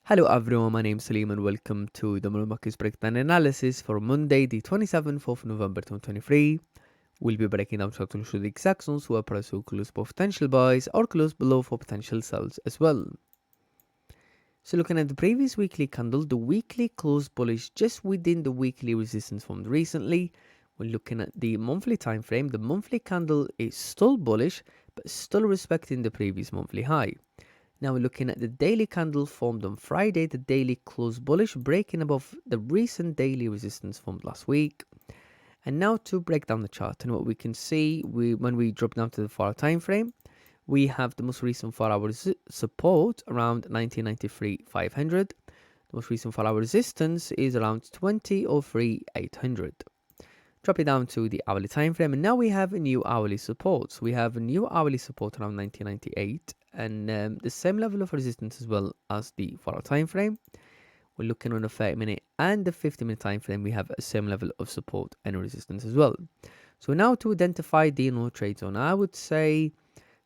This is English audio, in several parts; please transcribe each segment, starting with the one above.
Hello everyone, my name is Salim and welcome to the Markets Breakdown Analysis for Monday, the 27th of November 2023. We'll be breaking down charts to show the exact zones where price will close for potential buys or close below for potential sells as well. So looking at the previous weekly candle, the weekly closed bullish just within the weekly resistance formed recently. We're looking at the monthly time frame. The monthly candle is still bullish but still respecting the previous monthly high. Now we're looking at the daily candle formed on Friday. The daily closed bullish, breaking above the recent daily resistance formed last week. And now to break down the chart, and what we can see, when we drop down to the 4-hour time frame, we have the most recent 4-hour support around 1993.500. The most recent 4-hour resistance is around 20.03.800. Drop it down to the hourly time frame, and now we have a new hourly support. So we have a new hourly support around 1998, and the same level of resistance as well as the 4-hour time frame. We're looking on the 30-minute and the 50-minute time frame. We have a same level of support and resistance as well. So now to identify the no trade zone, I would say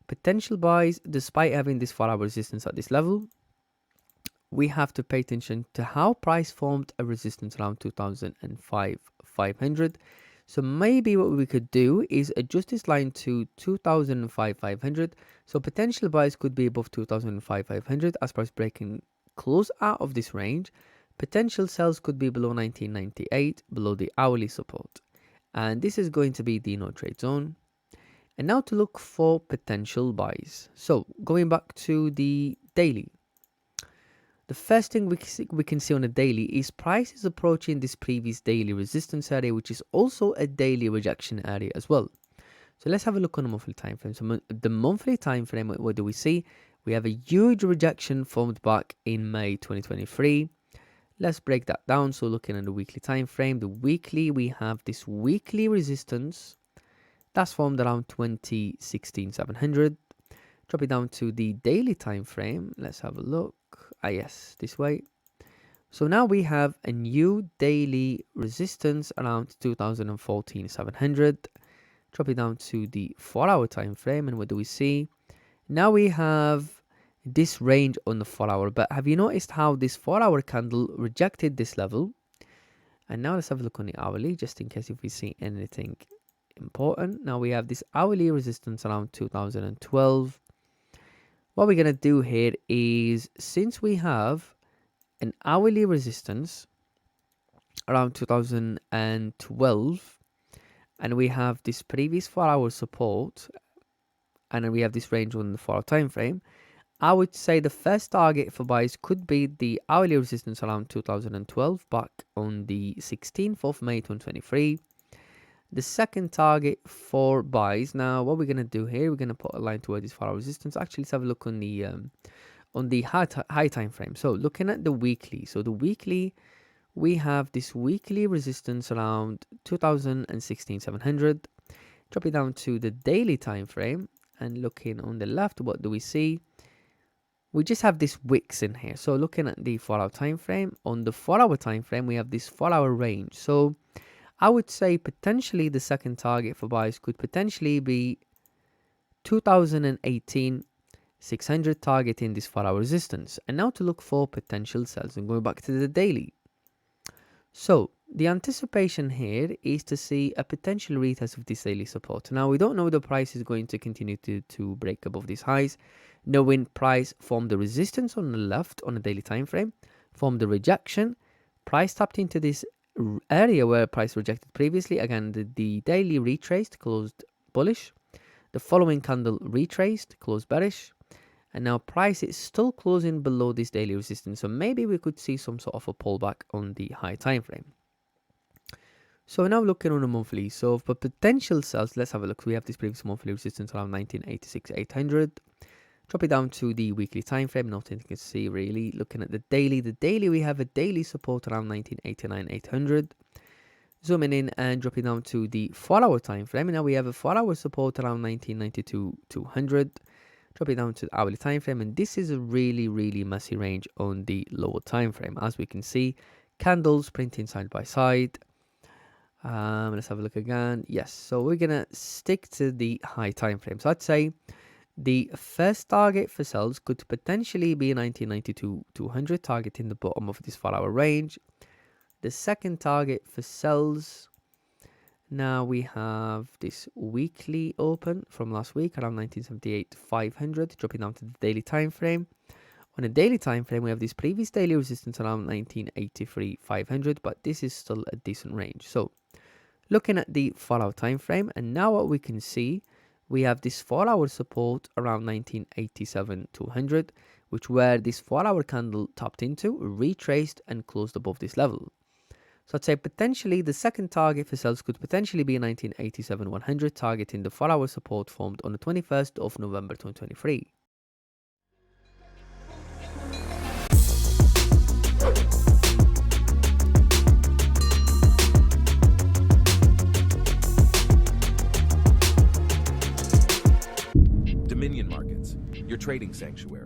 potential buys, despite having this 4-hour resistance at this level, we have to pay attention to how price formed a resistance around 2005.500. So maybe what we could do is adjust this line to 2005.500. So potential buys could be above 2005.500 as price breaking close out of this range. Potential sells could be below 1998, below the hourly support. And this is going to be the no trade zone. And now to look for potential buys. So going back to the daily. The first thing we can see on a daily is price is approaching this previous daily resistance area, which is also a daily rejection area as well. So let's have a look on the monthly time frame. So the monthly time frame, what do we see? We have a huge rejection formed back in May 2023. Let's break that down. So looking at the weekly time frame, the weekly, we have this weekly resistance that's formed around 2016.700. Drop it down to the daily time frame. Let's have a look. Yes, this way. So now we have a new daily resistance around 2014.700. Drop it down to the 4-hour time frame, and what do we see? Now we have this range on the 4-hour, but have you noticed how this 4-hour candle rejected this level? And now let's have a look on the hourly, just in case if we see anything important. Now we have this hourly resistance around 2012. What we're going to do here is, since we have an hourly resistance around 2012 and we have this previous 4-hour support and then we have this range on the 4-hour time frame, I would say the first target for buys could be the hourly resistance around 2012 back on the 16th of May 2023. The second target for buys, now what we're going to do here, we're going to put a line toward this 4-hour resistance. Actually, let's have a look on the high time frame. So looking at the weekly, so the weekly, we have this weekly resistance around 2016.700. Drop it down to the daily time frame, and looking on the left, what do we see? We just have this wicks in here. So looking at the 4-hour time frame, on the 4-hour time frame, we have this 4-hour range. So I would say potentially the second target for buys could potentially be 2018 600, targeting this 4-hour resistance. And now to look for potential sells, and going back to the daily. So the anticipation here is to see a potential retest of this daily support. Now we don't know the price is going to continue to break above these highs, knowing price formed the resistance on the left on the daily time frame, formed the rejection, price tapped into this area where price rejected previously. Again, the daily retraced, closed bullish. The following candle retraced, closed bearish. And now price is still closing below this daily resistance. So maybe we could see some sort of a pullback on the high time frame. So now looking on a monthly. So for potential sells, let's have a look. We have this previous monthly resistance around 1986.800. Drop it down to the weekly time frame. Nothing you can see really. Looking at the daily, we have a daily support around 1989.800. Zooming in and dropping down to the 4-hour time frame. And now we have a 4-hour support around 1992.200. Drop it down to the hourly time frame, and this is a really messy range on the lower time frame. As we can see, candles printing side by side. Let's have a look again. Yes, so we're gonna stick to the high time frame. So I'd say The first target for sells could potentially be 1992-200, targeting the bottom of this 4-hour range. The second target for sells, now we have this weekly open from last week around 1978-500, dropping down to the daily time frame. On a daily time frame, we have this previous daily resistance around 1983-500, but this is still a decent range. So looking at the 4-hour time frame, and now what we can see, we have this 4-hour support around 1987-200, which where this 4-hour candle topped into, retraced and closed above this level. So I'd say potentially the second target for sales could potentially be 1987-100, targeting the 4-hour support formed on the 21st of November 2023. Dominion Markets, your trading sanctuary.